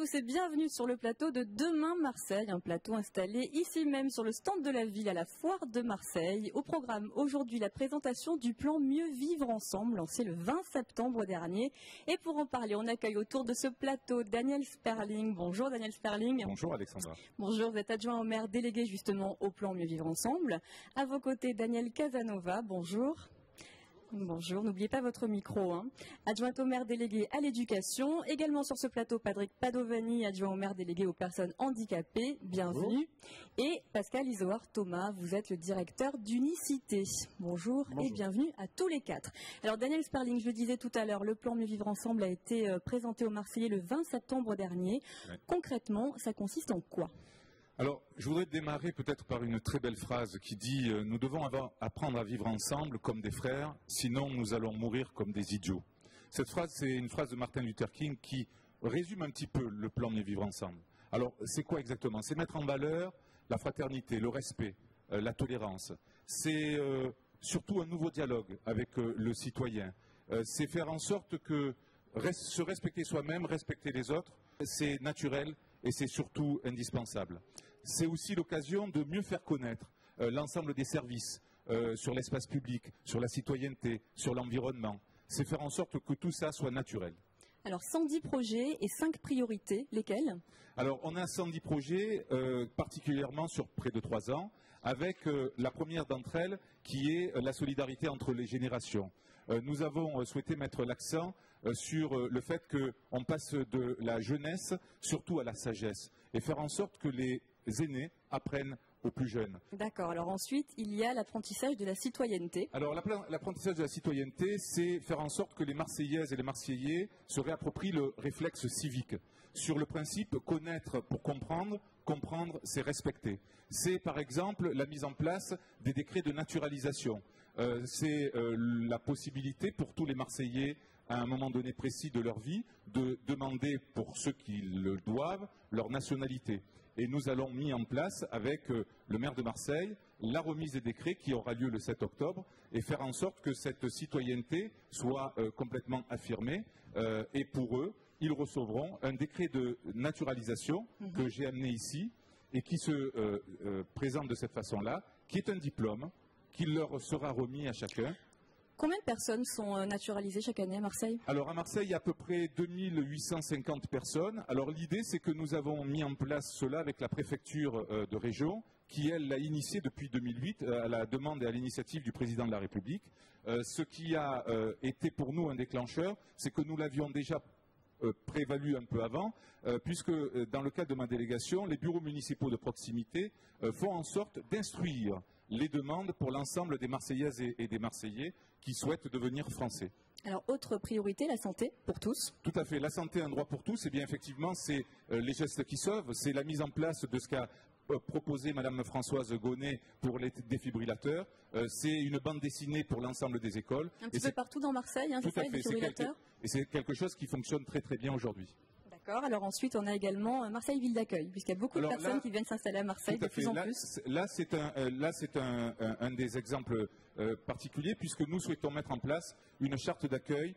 tous et bienvenue sur le plateau de Demain Marseille, un plateau installé ici même sur le stand de la ville à la Foire de Marseille. Au programme aujourd'hui la présentation du plan Mieux Vivre Ensemble lancé le 20 septembre dernier. Et pour en parler, on accueille autour de ce plateau Daniel Sperling. Bonjour Daniel Sperling. Bonjour Alexandra. Bonjour, vous êtes adjoint au maire délégué justement au plan Mieux Vivre Ensemble. À vos côtés Daniel Casanova, bonjour. Bonjour, n'oubliez pas votre micro. Adjointe au maire délégué à l'éducation. Également sur ce plateau, Patrick Padovani, adjoint au maire délégué aux personnes handicapées. Bienvenue. Bonjour. Et Pascal Isoard Thomas, vous êtes le directeur d'Unicité. Bonjour, et bienvenue à tous les quatre. Alors Daniel Sperling, je le disais tout à l'heure, le plan Mieux Vivre Ensemble a été présenté aux Marseillais le 20 septembre dernier. Ouais. Concrètement, ça consiste en quoi ? Alors, je voudrais démarrer peut-être par une très belle phrase qui dit « Nous devons apprendre à vivre ensemble comme des frères, sinon nous allons mourir comme des idiots ». Cette phrase, c'est une phrase de Martin Luther King qui résume un petit peu le plan Mieux Vivre Ensemble. Alors, c'est quoi exactement? C'est mettre en valeur la fraternité, le respect, la tolérance. C'est surtout un nouveau dialogue avec le citoyen. C'est faire en sorte que se respecter soi-même, respecter les autres, c'est naturel et c'est surtout indispensable. C'est aussi l'occasion de mieux faire connaître l'ensemble des services sur l'espace public, sur la citoyenneté, sur l'environnement. C'est faire en sorte que tout ça soit naturel. Alors 110 projets et 5 priorités, lesquelles? Alors on a 110 projets, particulièrement sur près de 3 ans, avec la première d'entre elles qui est la solidarité entre les générations. Nous avons souhaité mettre l'accent sur le fait qu'on passe de la jeunesse surtout à la sagesse et faire en sorte que les aînés apprennent aux plus jeunes. D'accord. Alors ensuite, il y a l'apprentissage de la citoyenneté. Alors l'apprentissage de la citoyenneté, c'est faire en sorte que les Marseillaises et les Marseillais se réapproprient le réflexe civique. Sur le principe, connaître pour comprendre, comprendre c'est respecter. C'est par exemple la mise en place des décrets de naturalisation. C'est la possibilité pour tous les Marseillais à un moment donné précis de leur vie, de demander pour ceux qui le doivent leur nationalité. Et nous allons mis en place avec le maire de Marseille la remise des décrets qui aura lieu le 7 octobre et faire en sorte que cette citoyenneté soit complètement affirmée. Et pour eux, ils recevront un décret de naturalisation que j'ai amené ici et qui se présente de cette façon-là, qui est un diplôme qui leur sera remis à chacun. Combien de personnes sont naturalisées chaque année à Marseille? Alors à Marseille, il y a à peu près 2850 personnes. Alors l'idée, c'est que nous avons mis en place cela avec la préfecture de région, qui elle l'a initié depuis 2008 à la demande et à l'initiative du président de la République. Ce qui a été pour nous un déclencheur, c'est que nous l'avions déjà prévalu un peu avant, puisque dans le cadre de ma délégation, les bureaux municipaux de proximité font en sorte d'instruire les demandes pour l'ensemble des Marseillaises et des Marseillais qui souhaitent devenir français. Alors, autre priorité, la santé pour tous. Tout à fait. La santé, un droit pour tous, et bien effectivement, c'est les gestes qui sauvent, c'est la mise en place de ce qu'a proposé Madame Françoise Gonnet pour les défibrillateurs. C'est une bande dessinée pour l'ensemble des écoles. Un petit peu partout dans Marseille, c'est ça, les défibrillateurs. Et c'est quelque chose qui fonctionne très très bien aujourd'hui. D'accord. Alors ensuite, on a également Marseille Ville d'accueil, puisqu'il y a beaucoup de personnes qui viennent s'installer à Marseille de plus en plus. Là, c'est un des exemples particuliers, puisque nous souhaitons mettre en place une charte d'accueil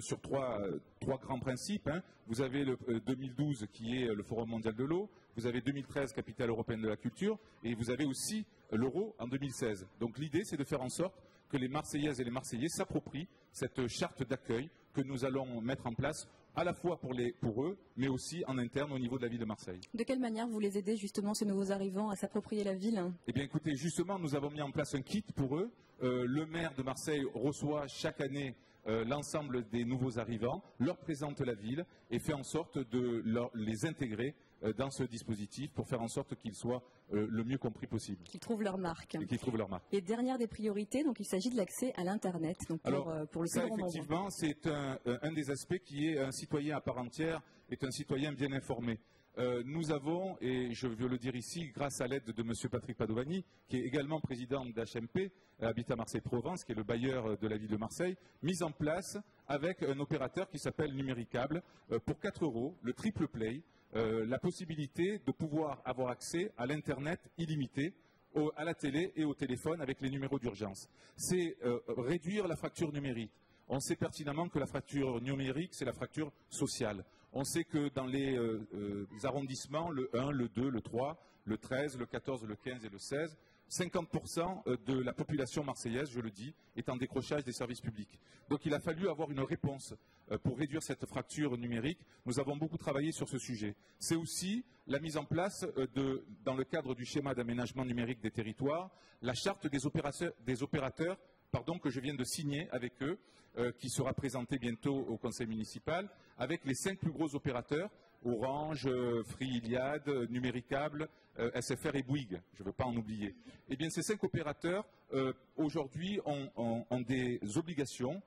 sur trois grands principes. Vous avez le 2012 qui est le Forum mondial de l'eau, vous avez 2013 capitale européenne de la culture, et vous avez aussi l'euro en 2016. Donc l'idée, c'est de faire en sorte que les Marseillaises et les Marseillais s'approprient cette charte d'accueil que nous allons mettre en place à la fois pour eux, mais aussi en interne au niveau de la ville de Marseille. De quelle manière vous les aidez justement, ces nouveaux arrivants, à s'approprier la ville? Eh bien écoutez, justement, nous avons mis en place un kit pour eux. Le maire de Marseille reçoit chaque année l'ensemble des nouveaux arrivants, leur présente la ville et fait en sorte de les intégrer dans ce dispositif pour faire en sorte qu'ils soient le mieux compris possible. Qu'ils trouvent leur marque. Et qu'ils trouvent leur marque. Et dernière des priorités, donc il s'agit de l'accès à l'Internet. Donc pour le ça, effectivement, c'est un des aspects qui est un citoyen à part entière, est un citoyen bien informé. Nous avons, et je veux le dire ici, grâce à l'aide de M. Patrick Padovani, qui est également président d'HMP, Habitat Marseille-Provence, qui est le bailleur de la ville de Marseille, mis en place avec un opérateur qui s'appelle Numéricable, pour 4 €, le triple play, la possibilité de pouvoir avoir accès à l'Internet illimité, à la télé et au téléphone avec les numéros d'urgence. C'est réduire la fracture numérique. On sait pertinemment que la fracture numérique, c'est la fracture sociale. On sait que dans les arrondissements, le 1, le 2, le 3, le 13, le 14, le 15 et le 16, 50% de la population marseillaise, je le dis, est en décrochage des services publics. Donc il a fallu avoir une réponse pour réduire cette fracture numérique. Nous avons beaucoup travaillé sur ce sujet. C'est aussi la mise en place, dans le cadre du schéma d'aménagement numérique des territoires, la charte des opérateurs que je viens de signer avec eux, qui sera présentée bientôt au conseil municipal, avec les 5 plus gros opérateurs, Orange, Free Iliad, Numéricable, SFR et Bouygues, je ne veux pas en oublier. Eh bien, ces 5 opérateurs, aujourd'hui, ont des obligations,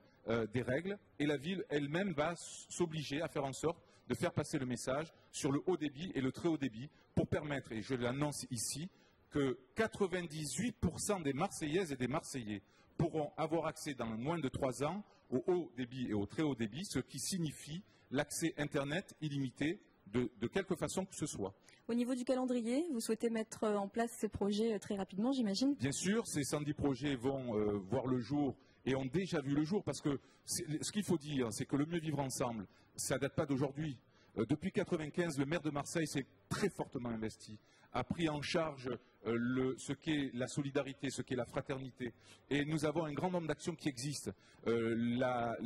des règles, et la ville elle-même va s'obliger à faire en sorte de faire passer le message sur le haut débit et le très haut débit pour permettre, et je l'annonce ici, que 98% des Marseillaises et des Marseillais pourront avoir accès dans moins de 3 ans au haut débit et au très haut débit, ce qui signifie l'accès Internet illimité de quelque façon que ce soit. Au niveau du calendrier, vous souhaitez mettre en place ces projets très rapidement, j'imagine? Bien sûr, ces 110 projets vont voir le jour et ont déjà vu le jour, parce que ce qu'il faut dire, c'est que le mieux vivre ensemble, ça ne date pas d'aujourd'hui. Depuis 1995, le maire de Marseille s'est très fortement investi, a pris en charge ce qu'est la solidarité, ce qu'est la fraternité. Et nous avons un grand nombre d'actions qui existent. La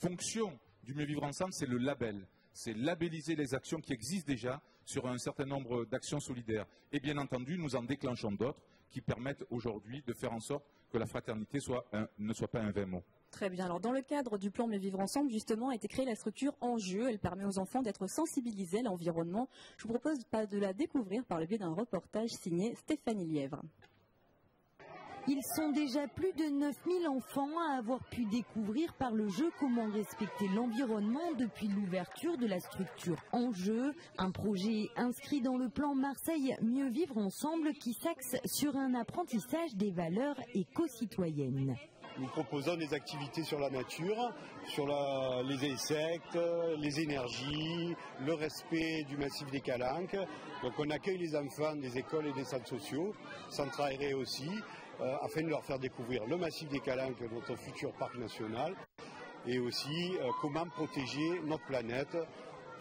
fonction du mieux vivre ensemble, c'est le label. C'est labelliser les actions qui existent déjà sur un certain nombre d'actions solidaires. Et bien entendu, nous en déclenchons d'autres qui permettent aujourd'hui de faire en sorte que la fraternité ne soit pas un vain mot. Très bien. Alors, dans le cadre du plan Mieux Vivre Ensemble, justement, a été créée la structure Enjeu. Elle permet aux enfants d'être sensibilisés à l'environnement. Je vous propose de la découvrir par le biais d'un reportage signé Stéphanie Lièvre. Ils sont déjà plus de 9000 enfants à avoir pu découvrir par le jeu comment respecter l'environnement depuis l'ouverture de la structure Enjeu, un projet inscrit dans le plan Marseille Mieux Vivre Ensemble qui s'axe sur un apprentissage des valeurs éco-citoyennes. Nous proposons des activités sur la nature, sur les insectes, les énergies, le respect du massif des Calanques. Donc on accueille les enfants des écoles et des centres sociaux, centres aérés aussi, afin de leur faire découvrir le massif des Calanques, notre futur parc national, et aussi comment protéger notre planète.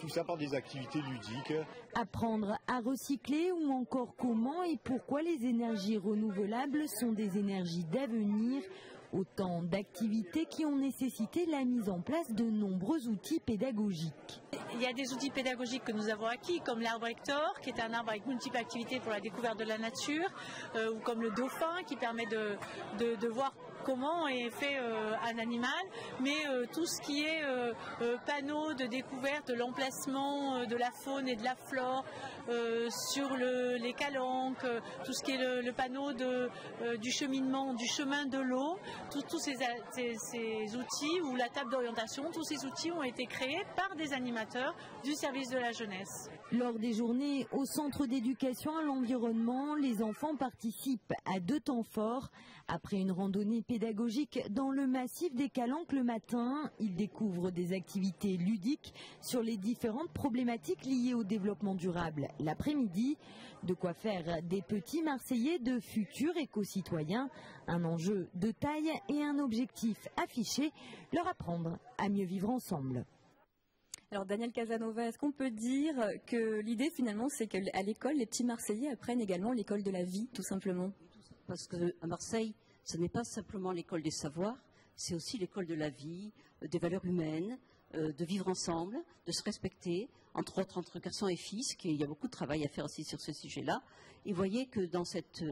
Tout ça par des activités ludiques. Apprendre à recycler ou encore comment et pourquoi les énergies renouvelables sont des énergies d'avenir. Autant d'activités qui ont nécessité la mise en place de nombreux outils pédagogiques. Il y a des outils pédagogiques que nous avons acquis, comme l'arbre Hector, qui est un arbre avec multiples activités pour la découverte de la nature, ou comme le dauphin, qui permet de voir comment est fait un animal, mais tout ce qui est panneaux de découverte de l'emplacement de la faune et de la flore sur les calanques, tout ce qui est le panneau du cheminement, du chemin de l'eau, tous ces outils, ou la table d'orientation, tous ces outils ont été créés par des animateurs du service de la jeunesse. Lors des journées au centre d'éducation à l'environnement, les enfants participent à 2 temps forts. Après une randonnée pédagogique dans le massif des Calanques le matin, ils découvrent des activités ludiques sur les différentes problématiques liées au développement durable. L'après-midi, de quoi faire des petits Marseillais de futurs éco-citoyens, un enjeu de taille et un objectif affiché, leur apprendre à mieux vivre ensemble. Alors Daniel Casanova, est-ce qu'on peut dire que l'idée finalement c'est qu'à l'école, les petits Marseillais apprennent également l'école de la vie, tout simplement? Parce qu'à Marseille, ce n'est pas simplement l'école des savoirs, c'est aussi l'école de la vie, des valeurs humaines, de vivre ensemble, de se respecter, entre autres entre garçons et filles, il y a beaucoup de travail à faire aussi sur ce sujet-là. Et voyez que dans cet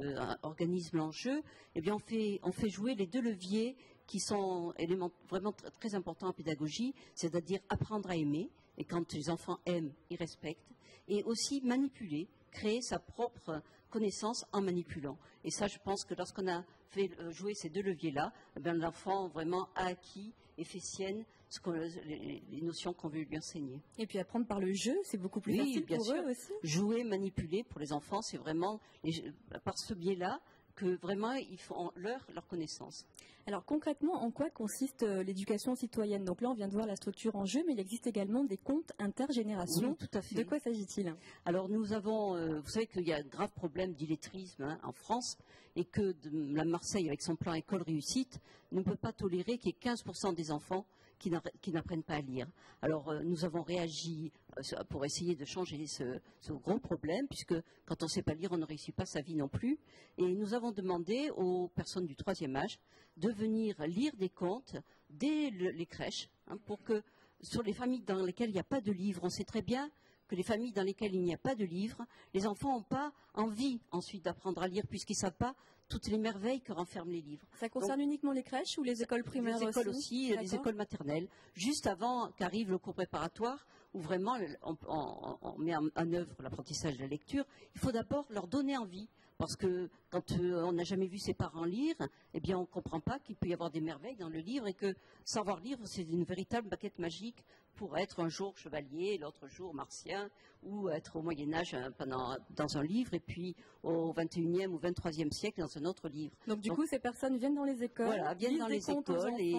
organisme Enjeu, eh bien on fait jouer les 2 leviers qui sont éléments vraiment très importants en pédagogie, c'est-à-dire apprendre à aimer, et quand les enfants aiment, ils respectent, et aussi manipuler, créer sa propre connaissance en manipulant. Et ça, je pense que lorsqu'on a fait jouer ces 2 leviers-là, eh l'enfant vraiment a acquis et fait sienne les notions qu'on veut lui enseigner. Et puis apprendre par le jeu, c'est beaucoup plus facile bien pour sûr. eux aussi. Jouer, manipuler, pour les enfants, c'est vraiment par ce biais-là que vraiment ils font leur connaissance. Alors concrètement, en quoi consiste l'éducation citoyenne? Donc là, on vient de voir la structure Enjeu, mais il existe également des comptes intergénérations. Oui, tout à fait. De quoi s'agit-il? Alors nous avons, vous savez qu'il y a un grave problème d'illettrisme en France, et que la Marseille, avec son plan école réussite, ne peut pas tolérer qu'il y ait 15% des enfants qui n'apprennent pas à lire. Alors, nous avons réagi pour essayer de changer ce gros problème, puisque quand on ne sait pas lire, on ne réussit pas sa vie non plus. Et nous avons demandé aux personnes du 3e âge de venir lire des contes dès les crèches, pour que, sur les familles dans lesquelles il n'y a pas de livres, on sait très bien que les familles dans lesquelles il n'y a pas de livres, les enfants n'ont pas envie ensuite d'apprendre à lire, puisqu'ils ne savent pas toutes les merveilles que renferment les livres. Ça concerne uniquement les crèches ou les écoles primaires aussi? Les écoles aussi, les écoles maternelles, juste avant qu'arrive le cours préparatoire, où vraiment on met en œuvre l'apprentissage de la lecture. Il faut d'abord leur donner envie, parce que quand on n'a jamais vu ses parents lire, eh bien on ne comprend pas qu'il peut y avoir des merveilles dans le livre, et que savoir lire, c'est une véritable baguette magique pour être un jour chevalier, l'autre jour martien, ou être au Moyen-Âge dans un livre, et puis au 21e ou 23e siècle dans un autre livre. Donc du coup, ces personnes viennent dans les écoles, voilà, viennent dans les écoles, et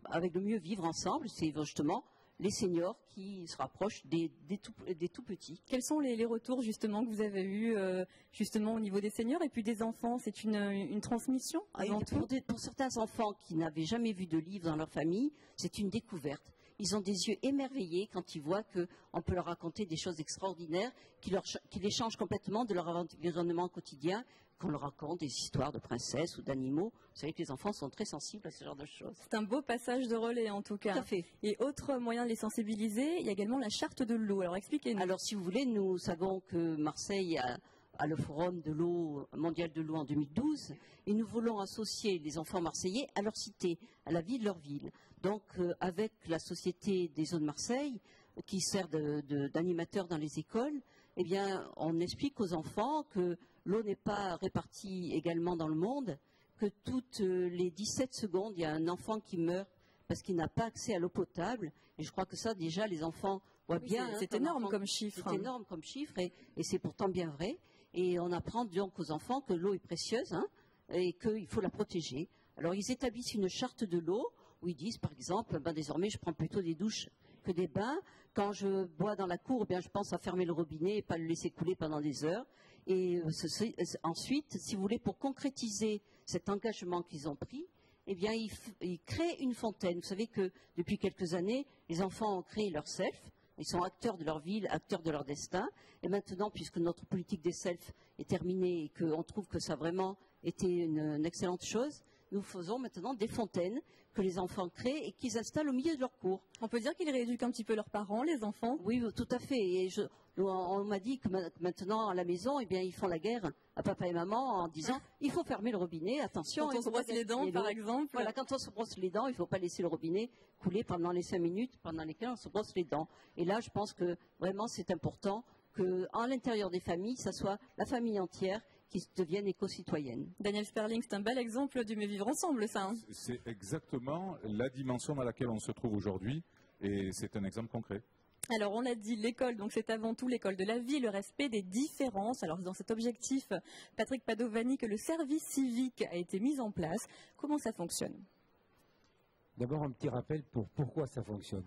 avec le mieux vivre ensemble, c'est justement les seniors qui se rapprochent des tout petits. Quels sont les retours justement que vous avez eus justement au niveau des seniors et puis des enfants? C'est une transmission avant tout? Pour certains enfants qui n'avaient jamais vu de livre dans leur famille, c'est une découverte. Ils ont des yeux émerveillés quand ils voient qu'on peut leur raconter des choses extraordinaires qui les changent complètement de leur environnement quotidien, qu'on leur raconte des histoires de princesses ou d'animaux. Vous savez que les enfants sont très sensibles à ce genre de choses. C'est un beau passage de relais en tout cas. Tout à fait. Et autre moyen de les sensibiliser, il y a également la charte de l'eau. Alors expliquez-nous. Alors si vous voulez, nous savons que Marseille a le forum de l'eau mondial de l'eau en 2012, et nous voulons associer les enfants marseillais à leur cité, à la vie de leur ville. Donc avec la Société des eaux de Marseille, qui sert d'animateur dans les écoles, eh bien on explique aux enfants que l'eau n'est pas répartie également dans le monde, que toutes les 17 secondes, il y a un enfant qui meurt parce qu'il n'a pas accès à l'eau potable. Et je crois que ça, déjà, les enfants voient bien. C'est énorme comme chiffre. C'est énorme comme chiffre, et c'est pourtant bien vrai. Et on apprend donc aux enfants que l'eau est précieuse, et qu'il faut la protéger. Alors ils établissent une charte de l'eau où ils disent, par exemple, désormais je prends plutôt des douches que des bains. Quand je bois dans la cour, je pense à fermer le robinet et pas le laisser couler pendant des heures. Et ensuite, si vous voulez, pour concrétiser cet engagement qu'ils ont pris, eh bien, ils créent une fontaine. Vous savez que depuis quelques années, les enfants ont créé leur self. Ils sont acteurs de leur ville, acteurs de leur destin. Et maintenant, puisque notre politique des selfs est terminée et qu'on trouve que ça a vraiment été une excellente chose, nous faisons maintenant des fontaines que les enfants créent et qu'ils installent au milieu de leur cours. On peut dire qu'ils rééduquent un petit peu leurs parents, les enfants? Oui, tout à fait. Et on m'a dit que maintenant, à la maison, eh bien, ils font la guerre à papa et maman en disant il faut fermer le robinet, attention. Quand on se brosse les dents, par exemple. Voilà, quand on se brosse les dents, il ne faut pas laisser le robinet couler pendant les 5 minutes pendant lesquelles on se brosse les dents. Et là, je pense que vraiment, c'est important qu'à l'intérieur des familles, ça soit la famille entière qui deviennent éco-citoyennes. Daniel Sperling, c'est un bel exemple du mieux vivre ensemble, ça. C'est exactement la dimension dans laquelle on se trouve aujourd'hui, et c'est un exemple concret. Alors, on l'a dit, l'école, donc c'est avant tout l'école de la vie, le respect des différences. Alors, dans cet objectif, Patrick Padovani, que le service civique a été mis en place. Comment ça fonctionne? D'abord, un petit rappel pour pourquoi ça fonctionne.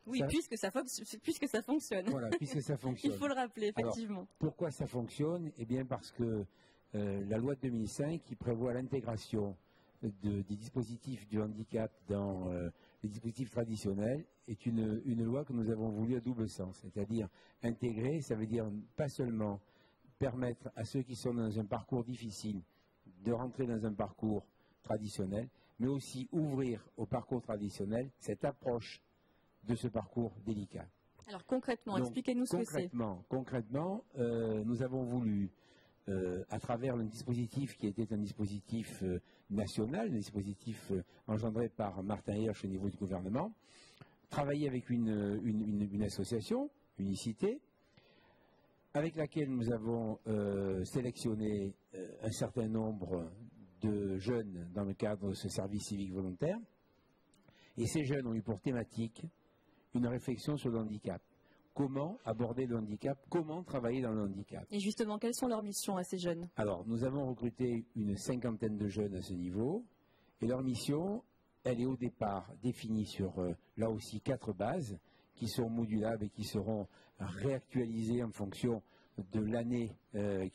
Oui, puisque ça fonctionne. Voilà, puisque ça fonctionne. Il faut le rappeler, effectivement. Alors, pourquoi ça fonctionne? Eh bien, parce que la loi de 2005, qui prévoit l'intégration des dispositifs du handicap dans les dispositifs traditionnels, est une loi que nous avons voulu à double sens. C'est-à-dire intégrer, ça veut dire pas seulement permettre à ceux qui sont dans un parcours difficile de rentrer dans un parcours traditionnel, mais aussi ouvrir au parcours traditionnel cette approche de ce parcours délicat. Alors concrètement, expliquez-nous ce que c'est. Concrètement, nous avons voulu, à travers un dispositif qui était un dispositif national, un dispositif engendré par Martin Hirsch au niveau du gouvernement, travailler avec une association, Unicité, avec laquelle nous avons sélectionné un certain nombre de jeunes dans le cadre de ce service civique volontaire. Et ces jeunes ont eu pour thématique une réflexion sur le handicap. Comment aborder le handicap? Comment travailler dans le handicap? Et justement, quelles sont leurs missions à ces jeunes? Alors, nous avons recruté une 50aine de jeunes à ce niveau. Et leur mission, elle est au départ définie sur, là aussi, 4 bases qui sont modulables et qui seront réactualisées en fonction de l'année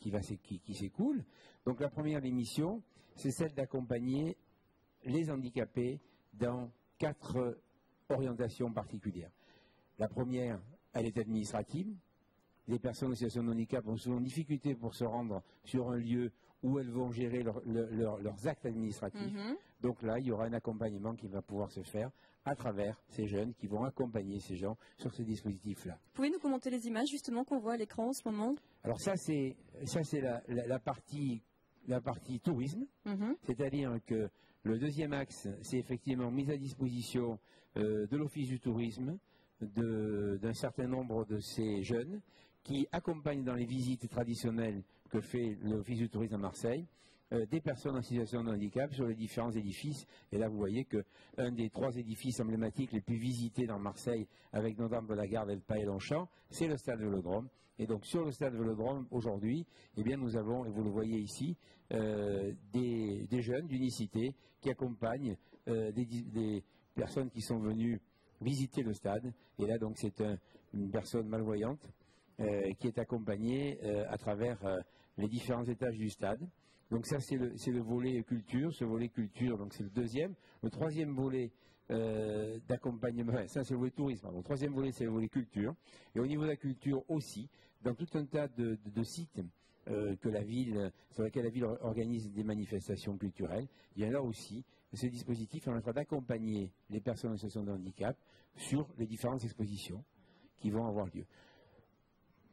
qui s'écoule. Donc, la première des missions, c'est celle d'accompagner les handicapés dans 4 orientations particulières. La première, elle est administrative. Les personnes en situation de handicap ont souvent difficulté pour se rendre sur un lieu où elles vont gérer leurs actes administratifs. Donc là, il y aura un accompagnement qui va pouvoir se faire à travers ces jeunes qui vont accompagner ces gens sur ce dispositif-là. Pouvez-nous commenter les images justement qu'on voit à l'écran en ce moment? Alors ça, c'est la partie tourisme, c'est-à-dire que le deuxième axe, c'est effectivement mise à disposition de l'Office du tourisme d'un certain nombre de ces jeunes qui accompagnent dans les visites traditionnelles que fait l'Office du tourisme à Marseille des personnes en situation de handicap sur les différents édifices. Et là, vous voyez qu'un des 3 édifices emblématiques les plus visités dans Marseille, avec notamment la gare d'El Pas et Longchamp, c'est le stade Vélodrome. Et donc, sur le stade Vélodrome, aujourd'hui, eh bien, nous avons, et vous le voyez ici, des jeunes d'unicité qui accompagnent des personnes qui sont venues visiter le stade. Et là, donc, c'est une personne malvoyante qui est accompagnée à travers les différents étages du stade. Donc ça, c'est le volet culture. Ce volet culture, donc c'est le deuxième. Le troisième volet d'accompagnement, ça c'est le volet tourisme. Le troisième volet, c'est le volet culture. Et au niveau de la culture aussi, dans tout un tas de sites sur lesquels la ville organise des manifestations culturelles, il y a là aussi ce dispositif permettra d'accompagner les personnes en situation de handicap sur les différentes expositions qui vont avoir lieu.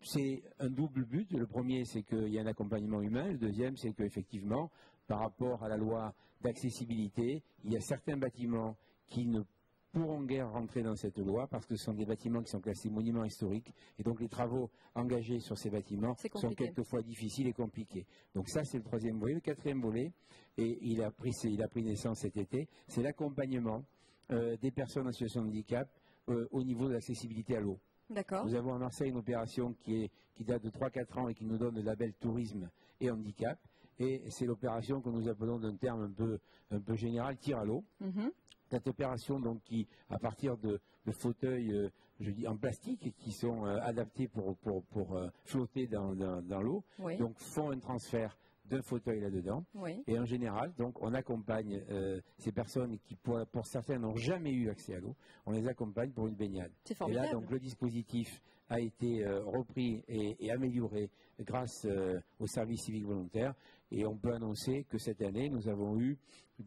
C'est un double but. Le premier, c'est qu'il y a un accompagnement humain. Le deuxième, c'est qu'effectivement, par rapport à la loi d'accessibilité, il y a certains bâtiments qui ne pourront guère rentrer dans cette loi parce que ce sont des bâtiments qui sont classés monuments historiques. Et donc, les travaux engagés sur ces bâtiments sont quelquefois difficiles et compliqués. Donc ça, c'est le troisième volet. Le quatrième volet, et il a pris naissance cet été, c'est l'accompagnement des personnes en situation de handicap au niveau de l'accessibilité à l'eau. Nous avons à Marseille une opération qui date de 3-4 ans et qui nous donne le label tourisme et handicap. Et c'est l'opération que nous appelons d'un terme un peu général, tir à l'eau. Cette opération, donc, qui, à partir de fauteuils en plastique qui sont adaptés pour flotter dans l'eau, donc font un transfert d'un fauteuil là-dedans. Et en général, donc, on accompagne ces personnes qui, pour certains, n'ont jamais eu accès à l'eau. On les accompagne pour une baignade. Et là, donc, le dispositif a été repris et amélioré grâce au service civique volontaire. Et on peut annoncer que cette année, nous avons eu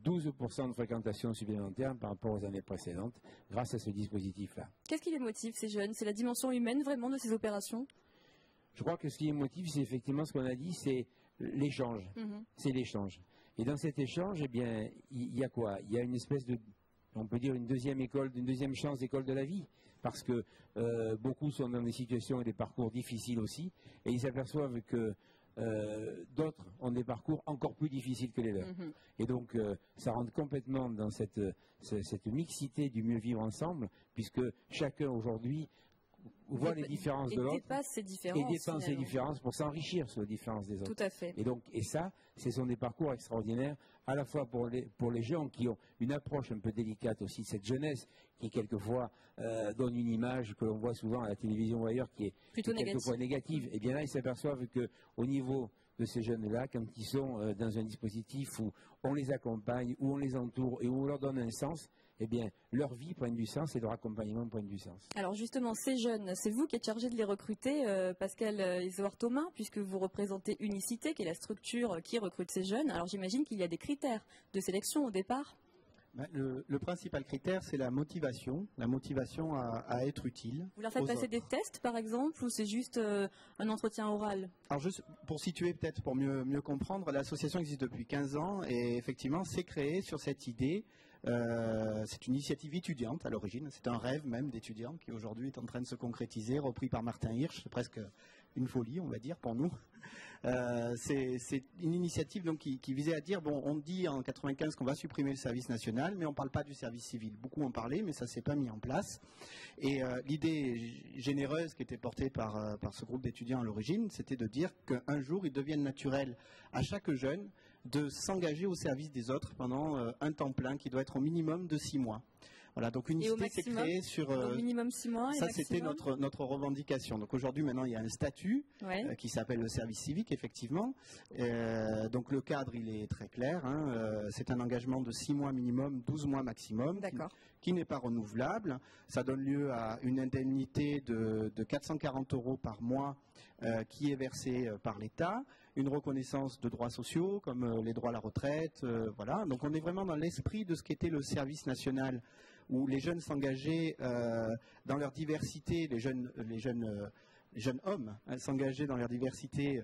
12% de fréquentation supplémentaire par rapport aux années précédentes grâce à ce dispositif-là. Qu'est-ce qui les motive, ces jeunes? C'est la dimension humaine vraiment de ces opérations? Je crois que ce qui les motive, c'est effectivement ce qu'on a dit, c'est l'échange. C'est l'échange. Et dans cet échange, eh bien, il y a quoi? Il y a une espèce de, on peut dire, une deuxième chance d'école de la vie. Parce que beaucoup sont dans des situations et des parcours difficiles aussi. Et ils s'aperçoivent que d'autres ont des parcours encore plus difficiles que les leurs. Et donc, ça rentre complètement dans cette mixité du mieux vivre ensemble, puisque chacun aujourd'hui voit les différences de l'autre et dépasse ces différences pour s'enrichir sur les différences des autres. Tout à fait. Et ça, ce sont des parcours extraordinaires, à la fois pour les gens qui ont une approche un peu délicate aussi, cette jeunesse qui quelquefois donne une image que l'on voit souvent à la télévision ou ailleurs qui est quelquefois négative. Et bien là, ils s'aperçoivent qu'au niveau de ces jeunes-là, quand ils sont dans un dispositif où on les accompagne, où on les entoure et où on leur donne un sens, eh bien, leur vie prenne du sens et leur accompagnement prenne du sens. Alors justement, ces jeunes, c'est vous qui êtes chargé de les recruter, Pascal Isoard-Thomas, puisque vous représentez Unicité, qui est la structure qui recrute ces jeunes. Alors j'imagine qu'il y a des critères de sélection au départ. Le principal critère, c'est la motivation à être utile. Vous leur faites passer des tests, par exemple, ou c'est juste un entretien oral? Alors, juste pour situer, peut-être pour mieux comprendre, l'association existe depuis 15 ans et effectivement, c'est créé sur cette idée. C'est une initiative étudiante à l'origine, c'est un rêve même d'étudiant qui aujourd'hui est en train de se concrétiser, repris par Martin Hirsch, c'est presque une folie, on va dire, pour nous. C'est une initiative donc, qui visait à dire, bon, on dit en 95 qu'on va supprimer le service national, mais on ne parle pas du service civil. Beaucoup en parlaient, mais ça ne s'est pas mis en place. Et l'idée généreuse qui était portée par ce groupe d'étudiants à l'origine, c'était de dire qu'un jour, il devienne naturel à chaque jeune de s'engager au service des autres pendant un temps plein qui doit être au minimum de 6 mois. Voilà, donc Unicité s'est créée sur au minimum 6 mois. Ça, c'était notre revendication. Donc aujourd'hui, maintenant, il y a un statut qui s'appelle le service civique, effectivement. Donc le cadre, il est très clair. C'est un engagement de 6 mois minimum, 12 mois maximum, qui n'est pas renouvelable. Ça donne lieu à une indemnité de 440 € par mois qui est versée par l'État, une reconnaissance de droits sociaux comme les droits à la retraite. Voilà. Donc on est vraiment dans l'esprit de ce qu'était le service national, où les jeunes s'engageaient dans leur diversité, les jeunes hommes s'engageaient dans leur diversité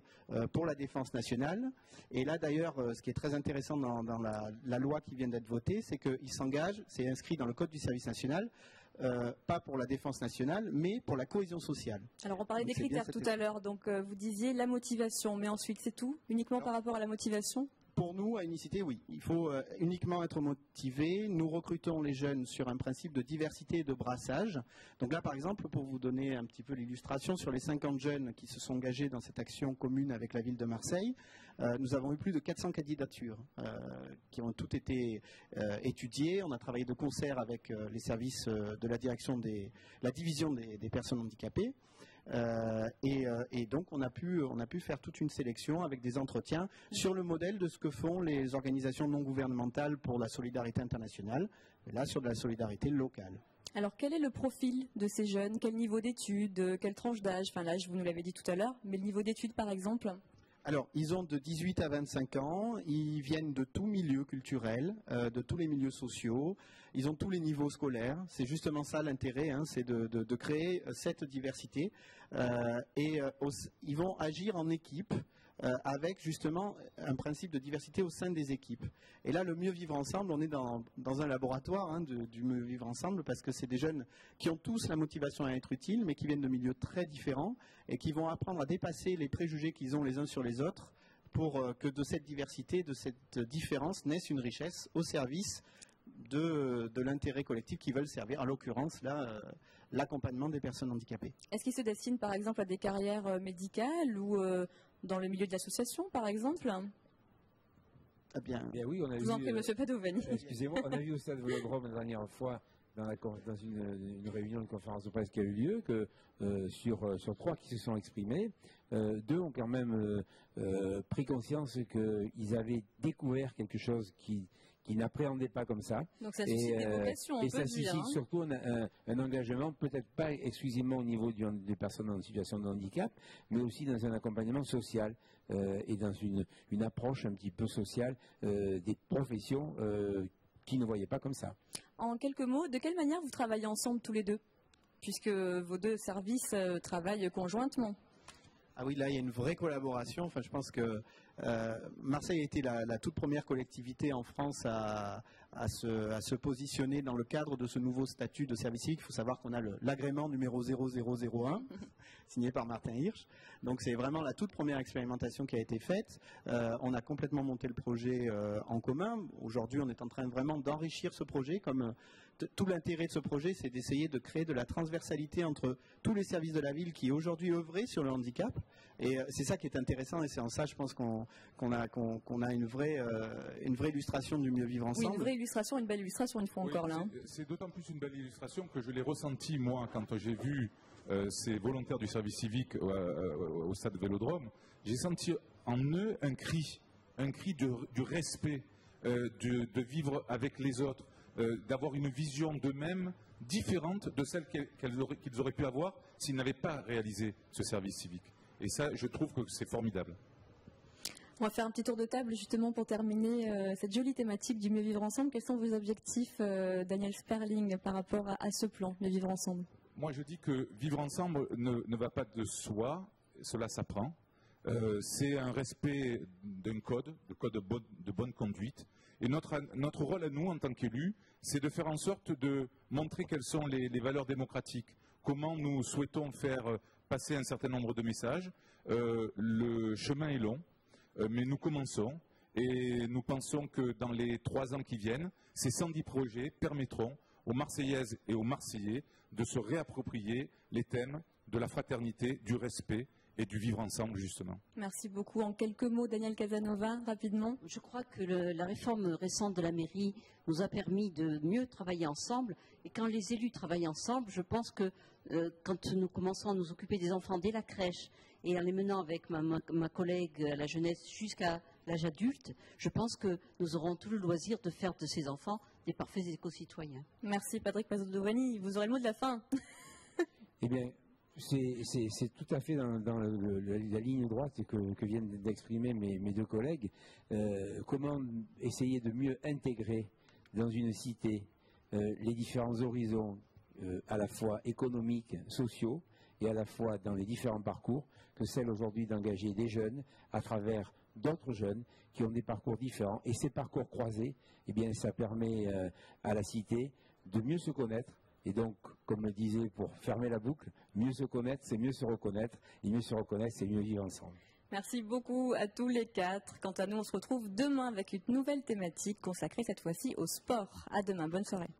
pour la défense nationale. Et là d'ailleurs, ce qui est très intéressant dans la loi qui vient d'être votée, c'est qu'ils s'engagent, c'est inscrit dans le Code du service national, pas pour la défense nationale, mais pour la cohésion sociale. Alors on parlait des critères tout à l'heure, donc vous disiez la motivation, mais ensuite c'est tout, uniquement par rapport à la motivation ? Pour nous, à Unicité, oui. Il faut uniquement être motivé. Nous recrutons les jeunes sur un principe de diversité et de brassage. Donc là, par exemple, pour vous donner un petit peu l'illustration, sur les 50 jeunes qui se sont engagés dans cette action commune avec la ville de Marseille, nous avons eu plus de 400 candidatures qui ont toutes été étudiées. On a travaillé de concert avec les services de la division des personnes handicapées. Et donc on a pu faire toute une sélection avec des entretiens sur le modèle de ce que font les organisations non gouvernementales pour la solidarité internationale, et là sur de la solidarité locale. Alors quel est le profil de ces jeunes? Quel niveau d'études? Quelle tranche d'âge? Enfin l'âge, vous nous l'avez dit tout à l'heure, mais le niveau d'études par exemple? Alors, ils ont de 18 à 25 ans, ils viennent de tous milieux culturels, de tous les milieux sociaux, ils ont tous les niveaux scolaires. C'est justement ça l'intérêt, c'est de créer cette diversité. Ils vont agir en équipe avec justement un principe de diversité au sein des équipes. Et là, le mieux vivre ensemble, on est dans un laboratoire du mieux vivre ensemble, parce que c'est des jeunes qui ont tous la motivation à être utiles, mais qui viennent de milieux très différents et qui vont apprendre à dépasser les préjugés qu'ils ont les uns sur les autres pour que de cette diversité, de cette différence, naisse une richesse au service de l'intérêt collectif qu'ils veulent servir, en l'occurrence là, l'accompagnement des personnes handicapées. Est-ce qu'ils se destinent par exemple à des carrières médicales ou dans le milieu de l'association par exemple? Eh bien oui, on a vous en prie, monsieur Padovani. Excusez-moi, on a vu au stade Vélodrome la dernière fois, dans une réunion, une conférence de presse qui a eu lieu, que sur 3 qui se sont exprimés, 2 ont quand même pris conscience qu'ils avaient découvert quelque chose qui n'appréhendaient pas comme ça. Donc ça suscite des vocations, on peut dire. Et ça suscite surtout un engagement, peut-être pas exclusivement au niveau des personnes en situation de handicap, mais aussi dans un accompagnement social et dans une approche un petit peu sociale des professions qui ne voyaient pas comme ça. En quelques mots, de quelle manière vous travaillez ensemble tous les deux, puisque vos 2 services travaillent conjointement? Ah oui, là, il y a une vraie collaboration. Enfin, je pense que Marseille a été la toute première collectivité en France à se positionner dans le cadre de ce nouveau statut de service civique. Il faut savoir qu'on a l'agrément numéro 0001, signé par Martin Hirsch. Donc, c'est vraiment la toute première expérimentation qui a été faite. On a complètement monté le projet en commun. Aujourd'hui, on est en train vraiment d'enrichir ce projet. Comme tout l'intérêt de ce projet, c'est d'essayer de créer de la transversalité entre tous les services de la ville qui aujourd'hui œuvraient sur le handicap. Et c'est ça qui est intéressant, et c'est en ça, je pense, qu'on a une vraie illustration du mieux vivre ensemble. Oui, une vraie illustration, une belle illustration, une fois encore là. C'est d'autant plus une belle illustration que je l'ai ressenti, moi, quand j'ai vu ces volontaires du service civique au stade Vélodrome. J'ai senti en eux un cri du respect, de vivre avec les autres, d'avoir une vision d'eux-mêmes différente de celle qu'ils auraient pu avoir s'ils n'avaient pas réalisé ce service civique. Et ça, je trouve que c'est formidable. On va faire un petit tour de table justement pour terminer cette jolie thématique du mieux vivre ensemble. Quels sont vos objectifs, Daniel Sperling, par rapport à ce plan, mieux vivre ensemble? Moi, je dis que vivre ensemble ne va pas de soi, cela s'apprend. C'est un respect d'un code, de bonne conduite. Et notre rôle à nous, en tant qu'élus, c'est de faire en sorte de montrer quelles sont les valeurs démocratiques, comment nous souhaitons faire passer un certain nombre de messages. Le chemin est long, mais nous commençons et nous pensons que dans les 3 ans qui viennent, ces 110 projets permettront aux Marseillaises et aux Marseillais de se réapproprier les thèmes de la fraternité, du respect et du vivre ensemble, justement. Merci beaucoup. En quelques mots, Daniel Casanova, rapidement. Je crois que la réforme récente de la mairie nous a permis de mieux travailler ensemble. Et quand les élus travaillent ensemble, je pense que quand nous commençons à nous occuper des enfants dès la crèche et en les menant avec ma collègue à la jeunesse jusqu'à l'âge adulte, je pense que nous aurons tout le loisir de faire de ces enfants des parfaits éco-citoyens. Merci Patrick Pazzodovani. Vous aurez le mot de la fin. Eh bien, c'est tout à fait dans la ligne droite que viennent d'exprimer mes deux collègues. Comment essayer de mieux intégrer dans une cité les différents horizons à la fois économiques, sociaux, et à la fois dans les différents parcours, que celle aujourd'hui d'engager des jeunes à travers d'autres jeunes qui ont des parcours différents. Et ces parcours croisés, eh bien, ça permet à la cité de mieux se connaître. Et donc, comme le disait, pour fermer la boucle, mieux se connaître, c'est mieux se reconnaître. Et mieux se reconnaître, c'est mieux vivre ensemble. Merci beaucoup à tous les quatre. Quant à nous, on se retrouve demain avec une nouvelle thématique consacrée cette fois-ci au sport. À demain, bonne soirée.